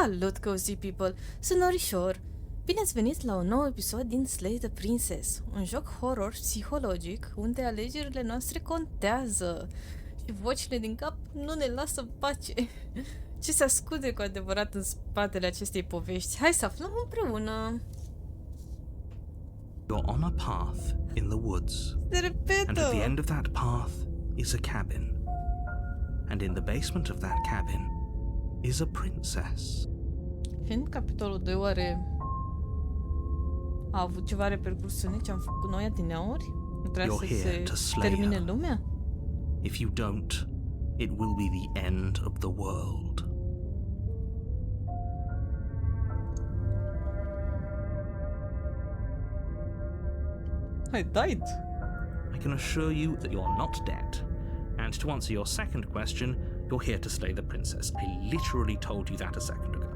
Salut, cozy people! Sunt Norisor! Bine ați venit la un nou episod din Slay the Princess, un joc horror psihologic unde alegerile noastre contează și vocile din cap nu ne lasă în pace. Ce se ascunde cu adevărat în spatele acestei povești? Hai să aflăm împreună! You're on a path in the woods, and at the end of that path is a cabin, and in the basement of that cabin is a princess. Fiind capitolul 2, oare a avut ceva repercursiune ce am făcut noi adineauri? Nu trebuie să se termine lumea? If you don't, it will be the end of the world. I died. I can assure you that you're not dead. And to answer your second question, you're here to slay the princess. I literally told you that a second ago.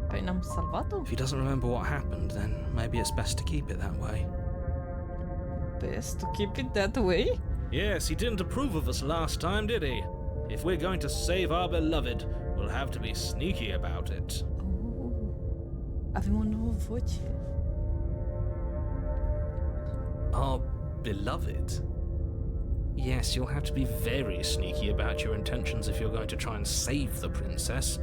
Păi n-am salvat-o? If he doesn't remember what happened, then maybe it's best to keep it that way. Best to keep it that way? Yes, he didn't approve of us last time, did he? If we're going to save our beloved, we'll have to be sneaky about it. Avem o nouă voce. Our beloved? Yes, you'll have to be very sneaky about your intentions if you're going to try and save the princess.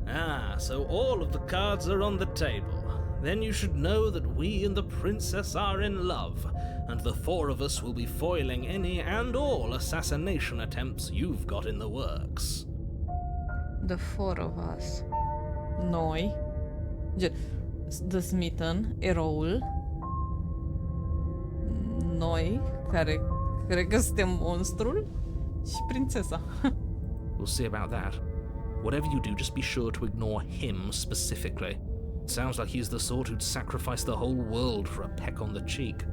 Ah, so all of the cards are on the table. Then you should know that we and the princess are in love, and the four of us will be foiling any and all assassination attempts you've got in the works. The four of us. Noi. The Smitten, eroul. Noi, care cred că suntem monstrul, și prințesa. We'll see about that. Whatever you do, just be sure to ignore him specifically. Sounds like he's the sort who'd sacrifice the whole world for a peck on the cheek.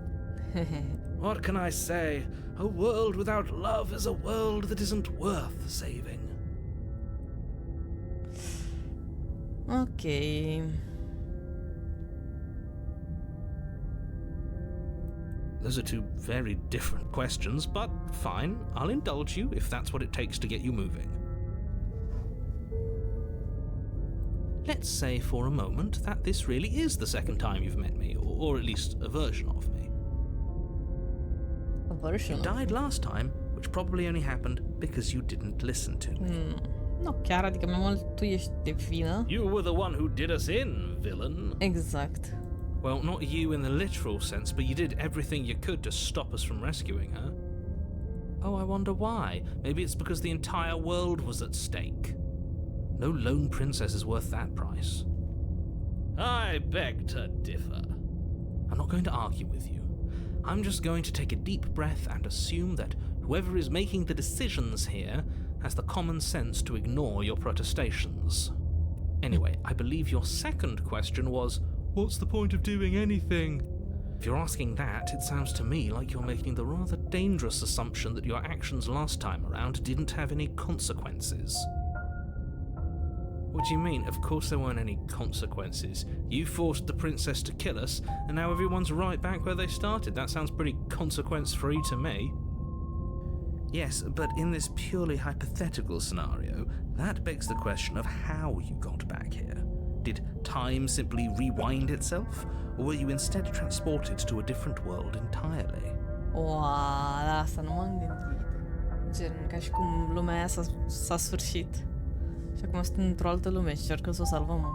What can I say? A world without love is a world that isn't worth saving. Ok. Those are two very different questions, but fine, I'll indulge you if that's what it takes to get you moving. Let's say for a moment that this really is the second time you've met me, or at least a version of me. A version? You died last time, which probably only happened because you didn't listen to me. Nu chiar, adică mai mult tu ești de vină. You were the one who did us in, villain. Exact. Well, not you in the literal sense, but you did everything you could to stop us from rescuing her. Oh, I wonder why. Maybe it's because the entire world was at stake. No lone princess is worth that price. I beg to differ. I'm not going to argue with you. I'm just going to take a deep breath and assume that whoever is making the decisions here has the common sense to ignore your protestations. Anyway, I believe your second question was, what's the point of doing anything? If you're asking that, it sounds to me like you're making the rather dangerous assumption that your actions last time around didn't have any consequences. What do you mean? Of course there weren't any consequences. You forced the princess to kill us, and now everyone's right back where they started. That sounds pretty consequence-free to me. Yes, but in this purely hypothetical scenario, that begs the question of how you got back here. Did time simply rewind itself, or were you instead transported to a different world entirely? Oa, asta nu m-am gândit. Gen, ca și cum lumea aia s-a sfârșit. Și acum suntem într-o altă lume și încercăm să o salvăm.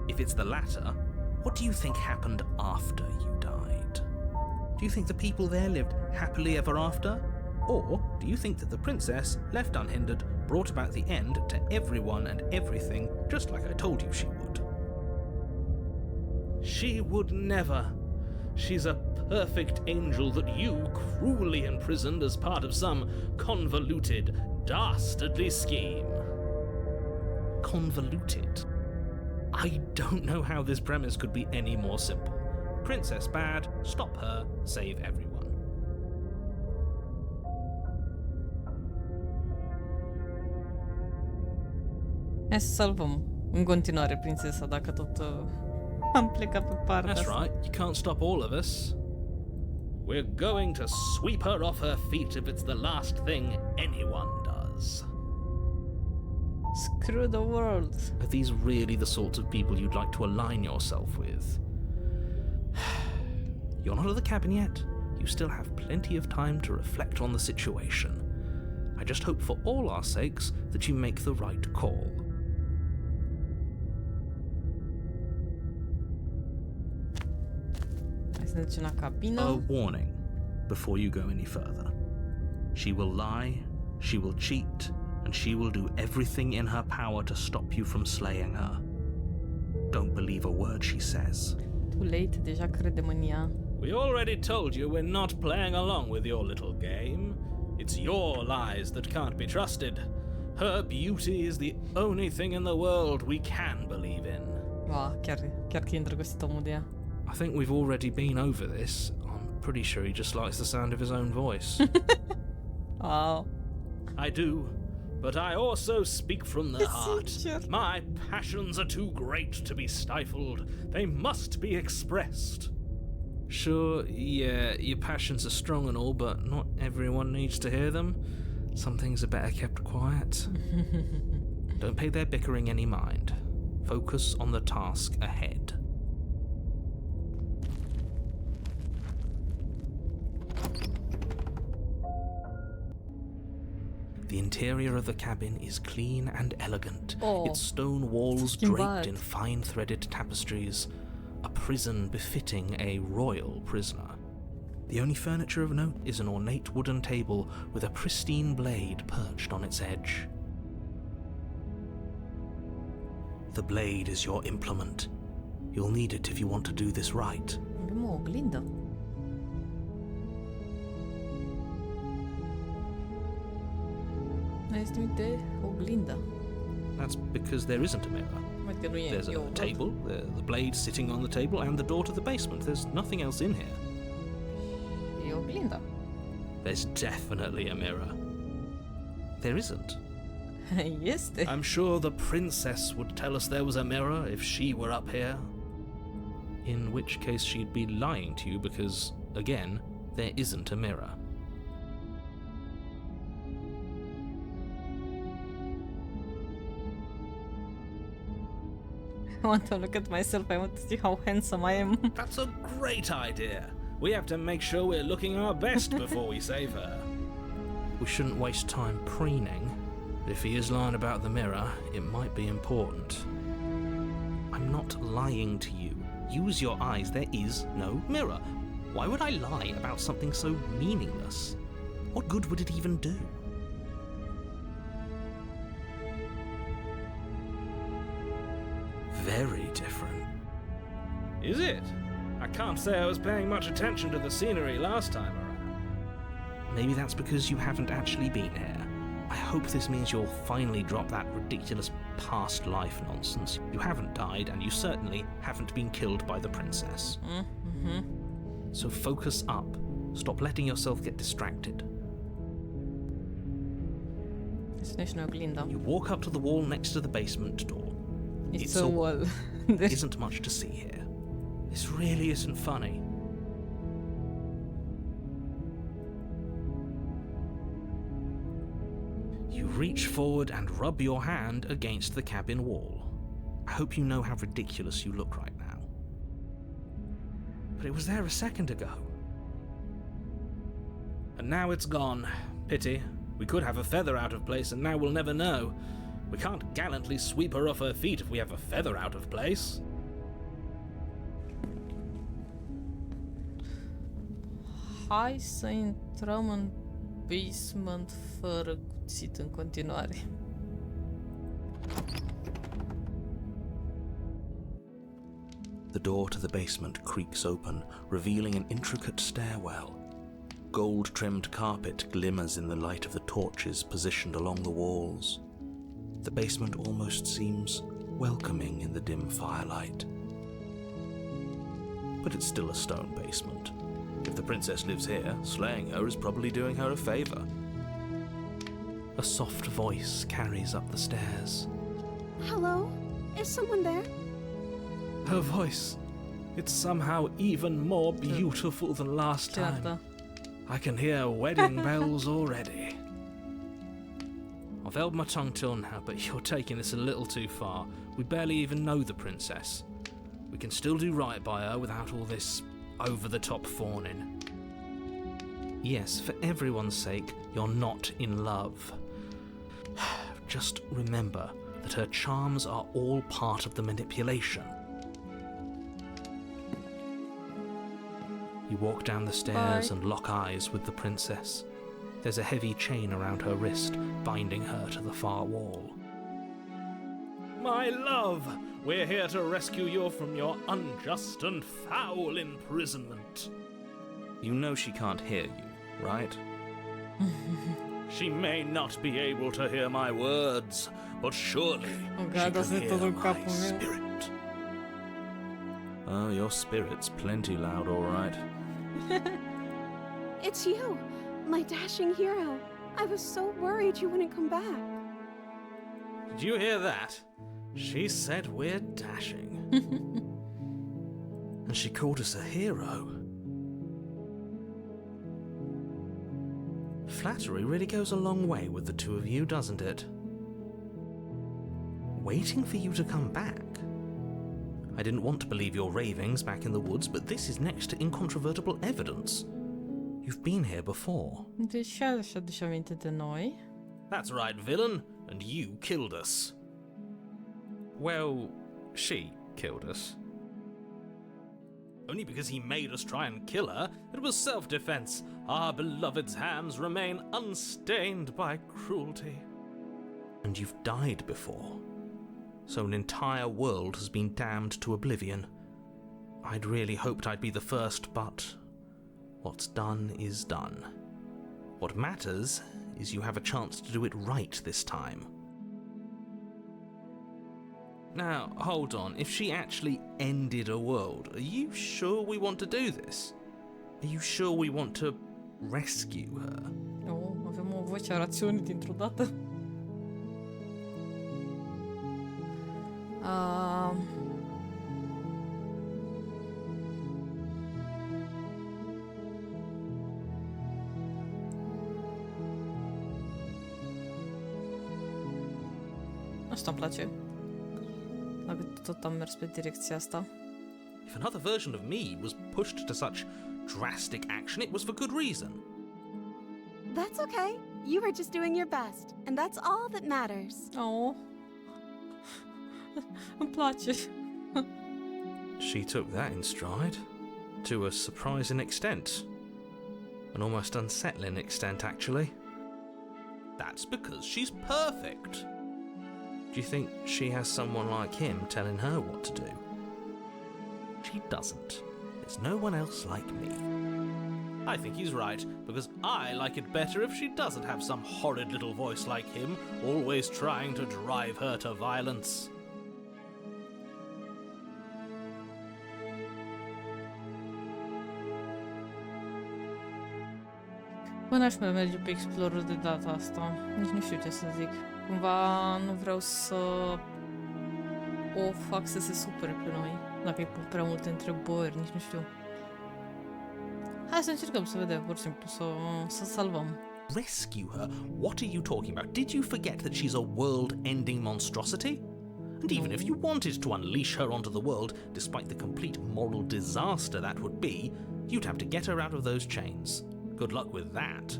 If it's the latter, what do you think happened after you died? Do you think the people there lived happily ever after? Or do you think that the princess, left unhindered, brought about the end to everyone and everything, just like I told you she would? She would never. She's a perfect angel that you cruelly imprisoned as part of some convoluted, dastardly scheme. Convoluted? I don't know how this premise could be any more simple. Princess bad, stop her, save everyone. Hai să salvăm în continuare prințesa, dacă tot am plecat pe partea That's asta. right, you can't stop all of us. We're going to sweep her off her feet if it's the last thing anyone does. Screw the world. Are these really the sorts of people you'd like to align yourself with? You're not at the cabin yet. You still have plenty of time to reflect on the situation. I just hope for all our sakes that you make the right call. Hai să ne ducem la cabină. A warning before you go any further. She will lie, she will cheat, and she will do everything in her power to stop you from slaying her. Don't believe a word she says. Too late, deja credem în ea. We already told you we're not playing along with your little game. It's your lies that can't be trusted. Her beauty is the only thing in the world we can believe in. Wow, chiar că e îndrăgostit omul de ea. I think we've already been over this. I'm pretty sure he just likes the sound of his own voice. Wow. I do, but I also speak from the heart. Sincer. My passions are too great to be stifled. They must be expressed. Sure, yeah, your passions are strong and all, but not everyone needs to hear them. Some things are better kept quiet. Don't pay their bickering any mind. Focus on the task ahead. The interior of the cabin is clean and elegant, its stone walls draped in fine threaded tapestries, a prison befitting a royal prisoner. The only furniture of note is an ornate wooden table with a pristine blade perched on its edge. The blade is your implement. You'll need it if you want to do this right. Avem o oglindă. Este uite oglindă. That's because there isn't a mirror. Adică nu e. There's a table, the blade sitting on the table, and the door to the basement. There's nothing else in here. E oglindă. There's definitely a mirror. There isn't. Este. I'm sure the princess would tell us there was a mirror if she were up here. In which case she'd be lying to you because, again, there isn't a mirror. I want to look at myself. I want to see how handsome I am. That's a great idea. We have to make sure we're looking our best before we save her. We shouldn't waste time preening. But if he is lying about the mirror, it might be important. I'm not lying to you. Use your eyes. There is no mirror. Why would I lie about something so meaningless? What good would it even do? Very different. Is it? I can't say I was paying much attention to the scenery last time around. Maybe that's because you haven't actually been here. I hope this means you'll finally drop that ridiculous past life nonsense. You haven't died, and you certainly haven't been killed by the princess. Mm-hmm. So focus up. Stop letting yourself get distracted. Este nici nu e oglindă. You walk up to the wall next to the basement door. It's a wall. There isn't much to see here. This really isn't funny. You reach forward and rub your hand against the cabin wall. I hope you know how ridiculous you look right now. But it was there a second ago. And now it's gone. Pity. We could have a feather out of place and now we'll never know. We can't gallantly sweep her off her feet if we have a feather out of place. Hai să intrăm în basement fără cuțit în continuare. The door to the basement creaks open, revealing an intricate stairwell. Gold-trimmed carpet glimmers in the light of the torches positioned along the walls. The basement almost seems welcoming in the dim firelight. But it's still a stone basement. If the princess lives here, slaying her is probably doing her a favor. A soft voice carries up the stairs. Hello? Is someone there? Her voice. It's somehow even more beautiful than last time. I can hear wedding bells already. Are I've held my tongue till now, but you're taking this a little too far. We barely even know the princess. We can still do right by her without all this over-the-top fawning. Yes, for everyone's sake, you're not in love. Just remember that her charms are all part of the manipulation. You walk down the stairs and lock eyes with the princess. There's a heavy chain around her wrist, binding her to the far wall. My love, we're here to rescue you from your unjust and foul imprisonment. You know she can't hear you, right? She may not be able to hear my words, but surely she can hear my spirit. Oh, your spirit's plenty loud, all right. It's you, my dashing hero. I was so worried you wouldn't come back. Did you hear that? She said we're dashing. And she called us a hero. Flattery really goes a long way with the two of you, doesn't it? Waiting for you to come back. I didn't want to believe your ravings back in the woods, but this is next to incontrovertible evidence. You've been here before. Deci și-a dus aminte de noi. That's right, villain, and you killed us. Well, she killed us. Only because he made us try and kill her. It was self-defense. Our beloved's hands remain unstained by cruelty. And you've died before. So an entire world has been damned to oblivion. I'd really hoped I'd be the first, but what's done is done. What matters is you have a chance to do it right this time. Now, hold on. If she actually ended a world, are you sure we want to do this? Are you sure we want to rescue her? Oh, avem o voce a rațiunii dintr-o dată. Asta îmi place. Dacă tot am mers pe direcția asta. If another version of me was pushed to such drastic action, it was for good reason. That's okay. You were just doing your best, and that's all that matters. Oh. Îmi place. She took that in stride, to a surprising extent. An almost unsettling extent, actually. That's because she's perfect. Do you think she has someone like him telling her what to do? She doesn't. There's no one else like me. I think he's right, because I like it better if she doesn't have some horrid little voice like him, always trying to drive her to violence. Bă, n-aș mai merge pe Explorer de data asta. Nici nu știu ce să zic. Cumva nu vreau să o fac să se supere pe noi. Dacă îi pun prea multe întrebări, nici nu știu. Hai să încercăm să vedem, pur și simplu, să salvăm. Rescue her? What are you talking about? Did you forget that she's a world-ending monstrosity? And even if you wanted to unleash her onto the world, despite the complete moral disaster that would be, you'd have to get her out of those chains. Good luck with that.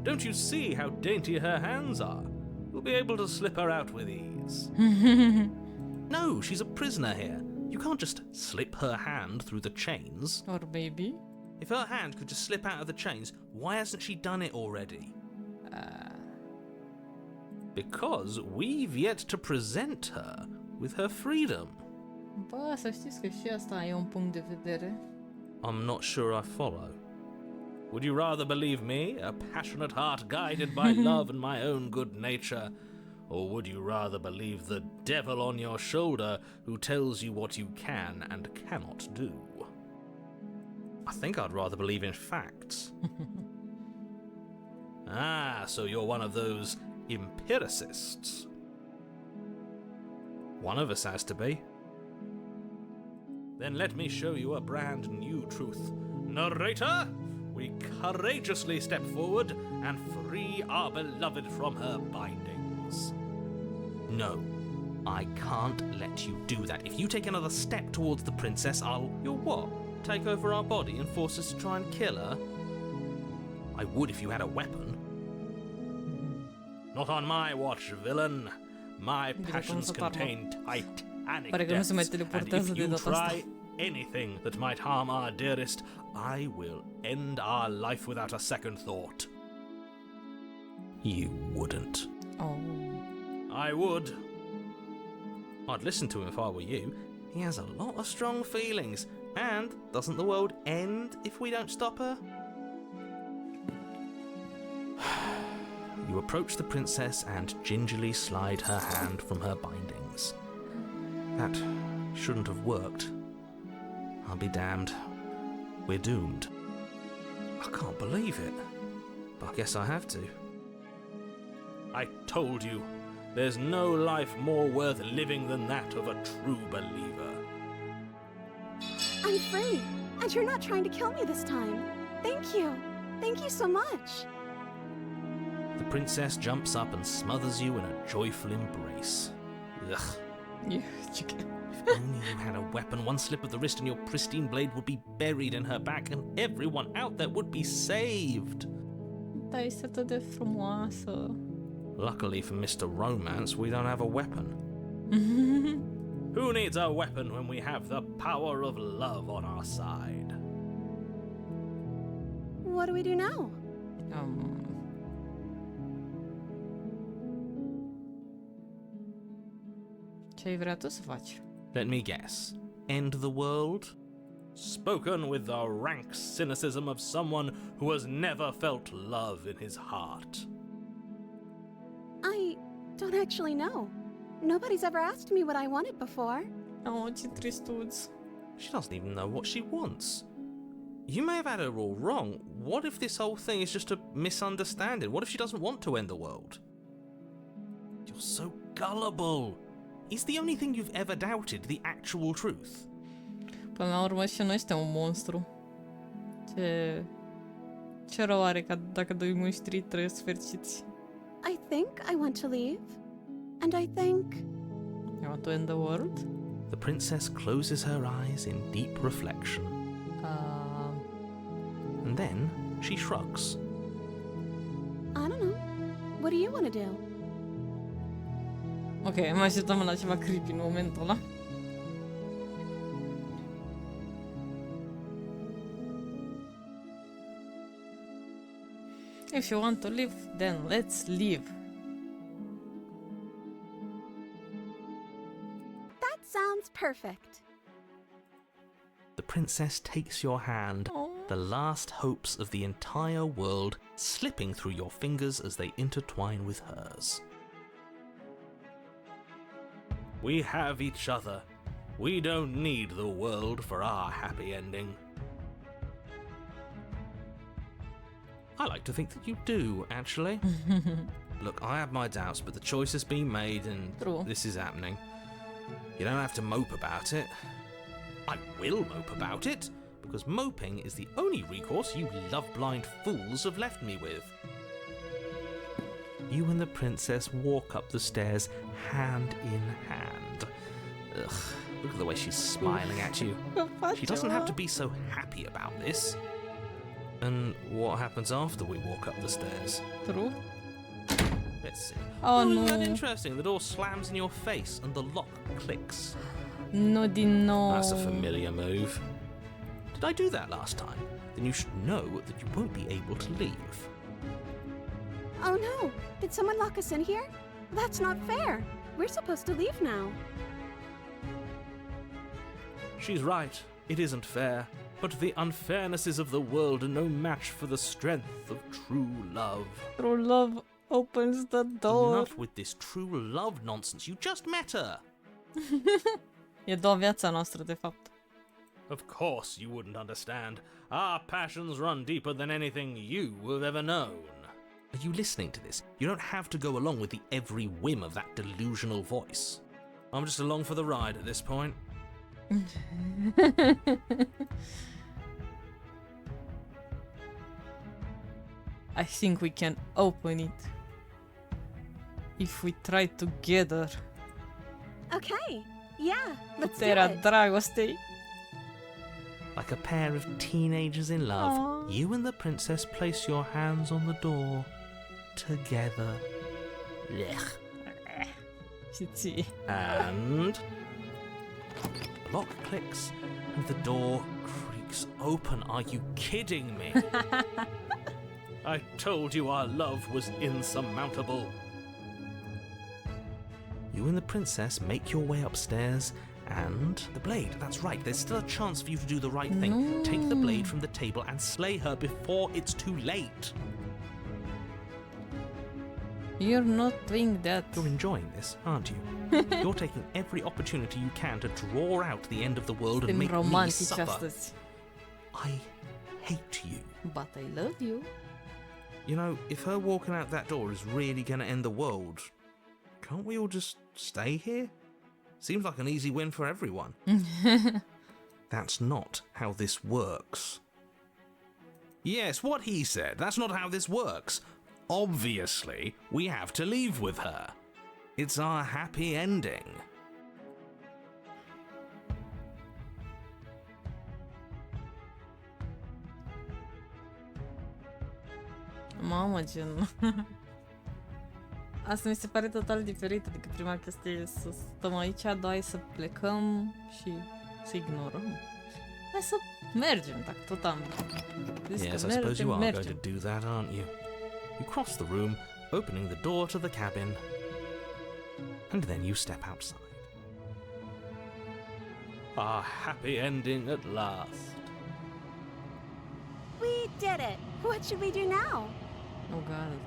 Don't you see how dainty her hands are? You'll be able to slip her out with ease. No, she's a prisoner here. You can't just slip her hand through the chains. Or maybe. If her hand could just slip out of the chains, why hasn't she done it already? Because we've yet to present her with her freedom. Bă, să știți că și asta e un punct de vedere. I'm not sure I follow. Would you rather believe me, a passionate heart guided by love and my own good nature? Or would you rather believe the devil on your shoulder who tells you what you can and cannot do? I think I'd rather believe in facts. Ah, so you're one of those empiricists. One of us has to be. Then let me show you a brand new truth. Narrator, we courageously step forward and free our beloved from her binding. things. No, I can't let you do that. If you take another step towards the princess, You'll what? Take over our body and force us to try and kill her? I would if you had a weapon. Not on my watch, villain. My passions contain titanic depths, and if you try anything that might harm our dearest, I will end our life without a second thought. You wouldn't. Oh. I would. I'd listen to him if I were you. He has a lot of strong feelings. And doesn't the world end if we don't stop her? You approach the princess and gingerly slide her hand from her bindings. That shouldn't have worked. I'll be damned. We're doomed. I can't believe it. But I guess I have to. I told you, there's no life more worth living than that of a true believer. I'm free, and you're not trying to kill me this time. Thank you. Thank you so much. The princess jumps up and smothers you in a joyful embrace. Ugh. Yeah, you can. If only you had a weapon, one slip of the wrist and your pristine blade would be buried in her back and everyone out there would be saved. Da, este atât de frumoasă. Luckily for Mr. Romance, we don't have a weapon. Who needs a weapon when we have the power of love on our side? What do we do now? Ce-ai vrea tu să faci? Let me guess. End the world? Spoken with the rank cynicism of someone who has never felt love in his heart. I don't actually know. Nobody's ever asked me what I wanted before. Oh, ce tristuț. She doesn't even know what she wants. You may have had her all wrong. What if this whole thing is just a misunderstanding? What if she doesn't want to end the world? You're so gullible. Is the only thing you've ever doubted the actual truth? Până la urmă și noi suntem un monstru. Ce rău are ca dacă doi muștri trăiesc fericiți? I think I want to leave. And I think... You want to end the world? The princess closes her eyes in deep reflection. And then she shrugs. I don't know. What do you want to do? Ok, mă așteptam la ceva creepy în momentul ăla. If you want to live, then let's live. That sounds perfect. The princess takes your hand, the last hopes of the entire world slipping through your fingers as they intertwine with hers. We have each other. We don't need the world for our happy ending. I like to think that you do, actually. Look, I have my doubts, but the choice has been made and this is happening. You don't have to mope about it. I will mope about it, because moping is the only recourse you love-blind fools have left me with. You and the princess walk up the stairs hand in hand. Ugh, look at the way she's smiling at you. She doesn't have to be so happy about this. And what happens after we walk up the stairs? True. Let's see. Oh, Isn't no. that interesting? The door slams in your face and the lock clicks. Nu din nou. That's a familiar move. Did I do that last time? Then you should know that you won't be able to leave. Oh no! Did someone lock us in here? That's not fair. We're supposed to leave now. She's right. It isn't fair. But the unfairnesses of the world are no match for the strength of true love. True love opens the door. Not with this true love nonsense. You just met her. E doar viața noastră, de fapt. Of course you wouldn't understand. Our passions run deeper than anything you have ever known. Are you listening to this? You don't have to go along with the every whim of that delusional voice. I'm just along for the ride at this point. I think we can open it. If we try together. Okay, yeah, let's do Puterea it. dragostei. Like a pair of teenagers in love, Aww. you and the princess place your hands on the door. Together. Blech. Și ție. And the lock clicks and the door creaks open. Are you kidding me? I told you our love was insurmountable. You and the princess make your way upstairs and the blade. That's right. There's still a chance for you to do the right thing. No. Take the blade from the table and slay her before it's too late. You're not doing that. You're enjoying this, aren't you? You're taking every opportunity you can to draw out the end of the world and Suntem make me romantici suffer. astăzi. I hate you. But I love you. You know, if her walking out that door is really going to end the world, can't we all just stay here? Seems like an easy win for everyone. That's not how this works. Yes, what he said. That's not how this works. Obviously, we have to leave with her. It's our happy ending. Mamă, gen... Asta mi se pare total diferit, adică prima chestie e să stăm aici, a doua e să plecăm și să ignorăm. Hai să mergem, dacă tot am zis Yes, că I suppose you are going mergem. to do that, aren't you? You cross the room, opening the door to the cabin, and then you step outside. Our happy ending at last. We did it. What should we do now? Oh, God.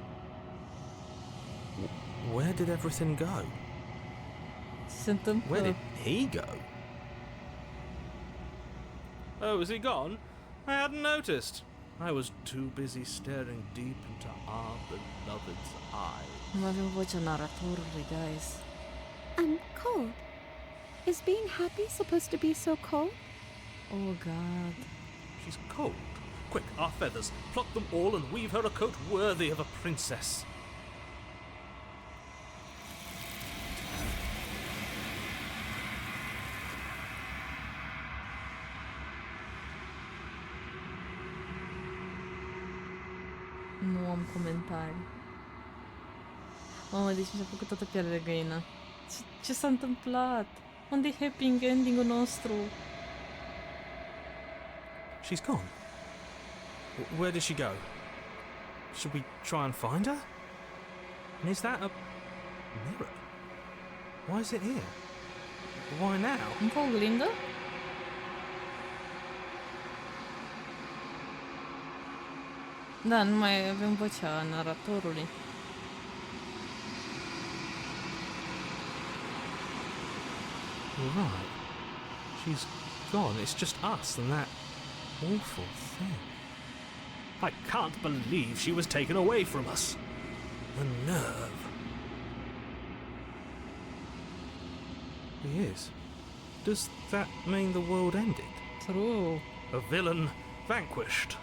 Where did everything go? Ce se întâmplă? Where did he go? Oh, is he gone? I hadn't noticed. I was too busy staring deep into our beloved's eyes. Nu avem vocea naratorului, guys. I'm cold. Is being happy supposed to be so cold? Oh, God. She's cold. Quick, our feathers. Pluck them all and weave her a coat worthy of a princess. Nu am comentarii. Mamă, deci mi s-a făcut toată pielea de găină. Ce s-a întâmplat? Unde e happy ending-ul nostru? She's gone. Where did she go? Should we try and find her? And is that a mirror? Why is it here? Why now? Încă o oglindă? Da, nu mai avem vocea naratorului. Right. She's gone. It's just us and that awful thing. I can't believe she was taken away from us. The nerve. He is. Does that mean the world ended? True. A villain vanquished.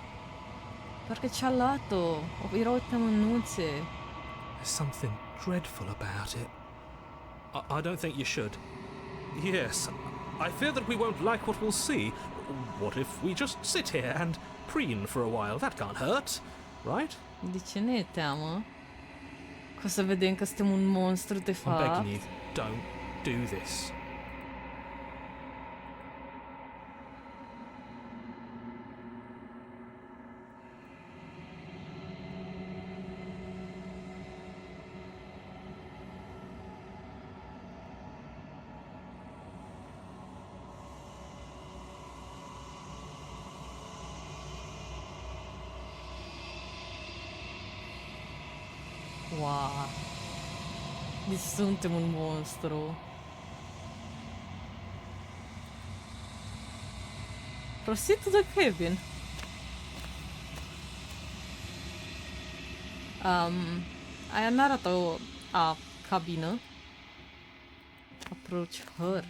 Parcă ce-a luat-o. Erau uite mânuțe. There's something dreadful about it. I don't think you should. Yes, I fear that we won't like what we'll see. What if we just sit here and preen for a while? That can't hurt, right? De ce ne e teamă? Că o să vedem că suntem un monstru de I'm fapt. begging you, don't do this. Wow. Deci suntem un monstru. Proceed to the cabin. Aia n-arată a cabină. Approach her.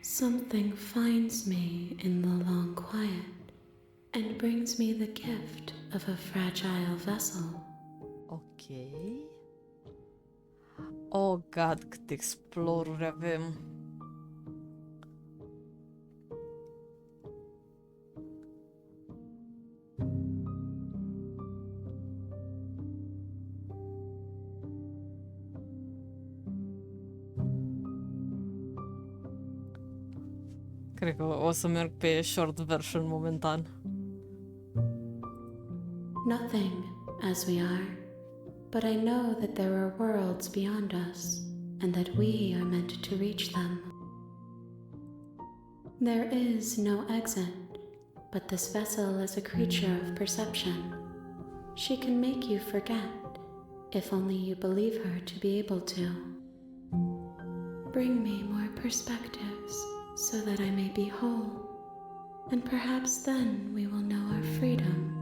Something finds me in the long quiet and brings me the gift of a fragile vessel. Ok. Oh, God, câte exploruri avem. Cred că o să merg pe short version momentan. Nothing as we are, but I know that there are worlds beyond us, and that we are meant to reach them. There is no exit, but this vessel is a creature of perception. She can make you forget, if only you believe her to be able to. Bring me more perspectives, so that I may be whole, and perhaps then we will know our freedom.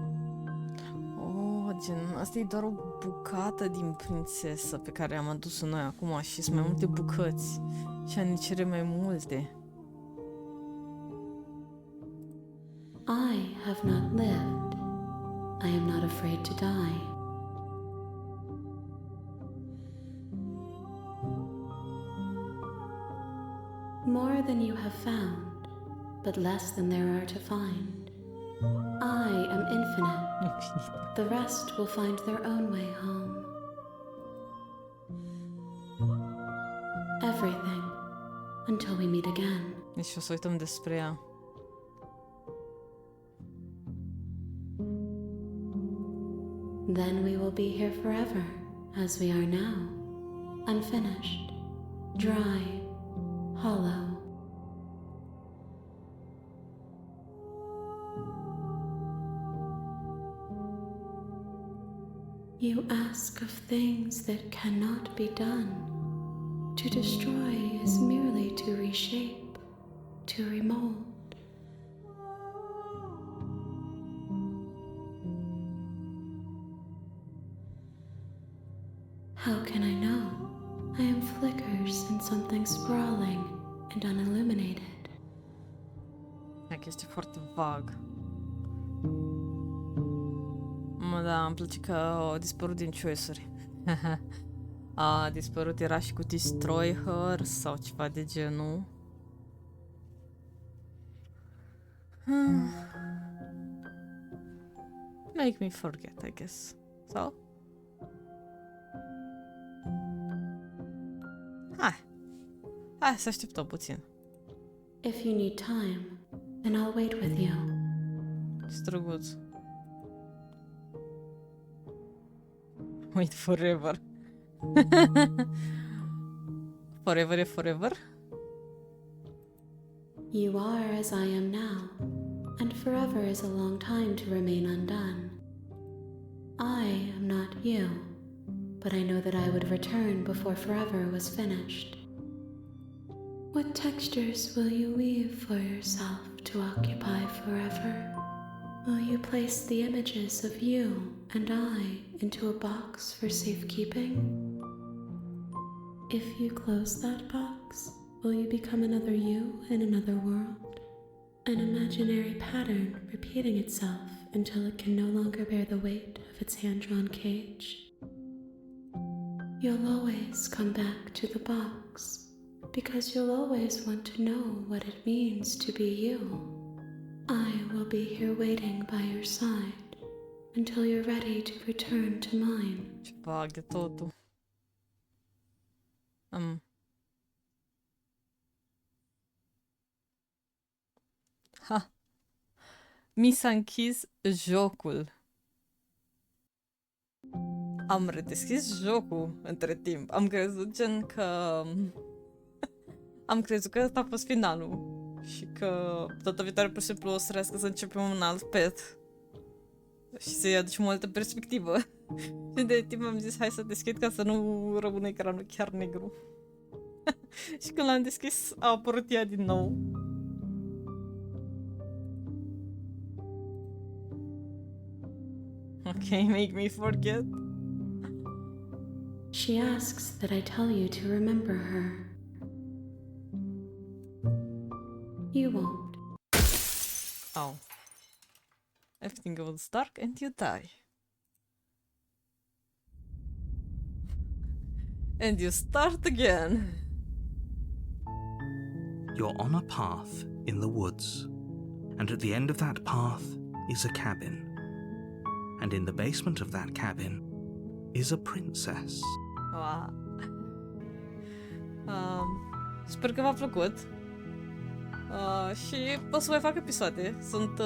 Gen, asta e doar o bucată din prințesă pe care am adus-o noi acum și sunt mai multe bucăți și ne cere mai multe. I have not lived. I am not afraid to die. More than you have found, but less than there are to find. I am infinite. The rest will find their own way home. Everything, until we meet again. Deci o să uităm despre ea. Then we will be here forever, as we are now, unfinished, dry, hollow. You ask of things that cannot be done. To destroy is merely to reshape, to remold. How can I know? I am flickers in something sprawling and unilluminated. E chestie foarte vag. Mă, da, îmi place că a dispărut din choice-uri. A dispărut, era și cu destroy her sau ceva de genul. Make me forget, I guess. Sau? Hai să așteptăm puțin. If you need time, then I'll wait with you. Ce drăguț. Wait forever. Forever e forever? You are as I am now, and forever is a long time to remain undone. I am not you, but I know that I would return before forever was finished. What textures will you weave for yourself to occupy forever? Will you place the images of you and I into a box for safekeeping? If you close that box, will you become another you in another world? An imaginary pattern repeating itself until it can no longer bear the weight of its hand-drawn cage? You'll always come back to the box, because you'll always want to know what it means to be you. I will be here waiting by your side until you're ready to return to mine. Ce vag e totul. Ha! Mi s-a închis jocul. Am redeschis jocul între timp. Am crezut că ăsta a fost finalul. Și că data viitoare pur și simplu o să rească să începem un alt pet. Și să-i aducem o altă perspectivă. Și de timp am zis hai să deschid ca să nu rămână ecranul chiar negru. Și când l-am deschis a apărut ea din nou. Ok, make me forget. She asks that I tell you to remember her. You won't. Oh. Everything goes dark and you die. And you start again. You're on a path in the woods, and at the end of that path is a cabin. And in the basement of that cabin is a princess. Wow. Sper că v-a plăcut. Și o să mai fac episoade. Sunt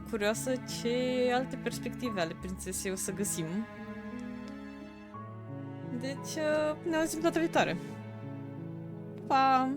curioasă ce alte perspective ale prințesei o să găsim. Deci, ne auzim data viitoare. Pa!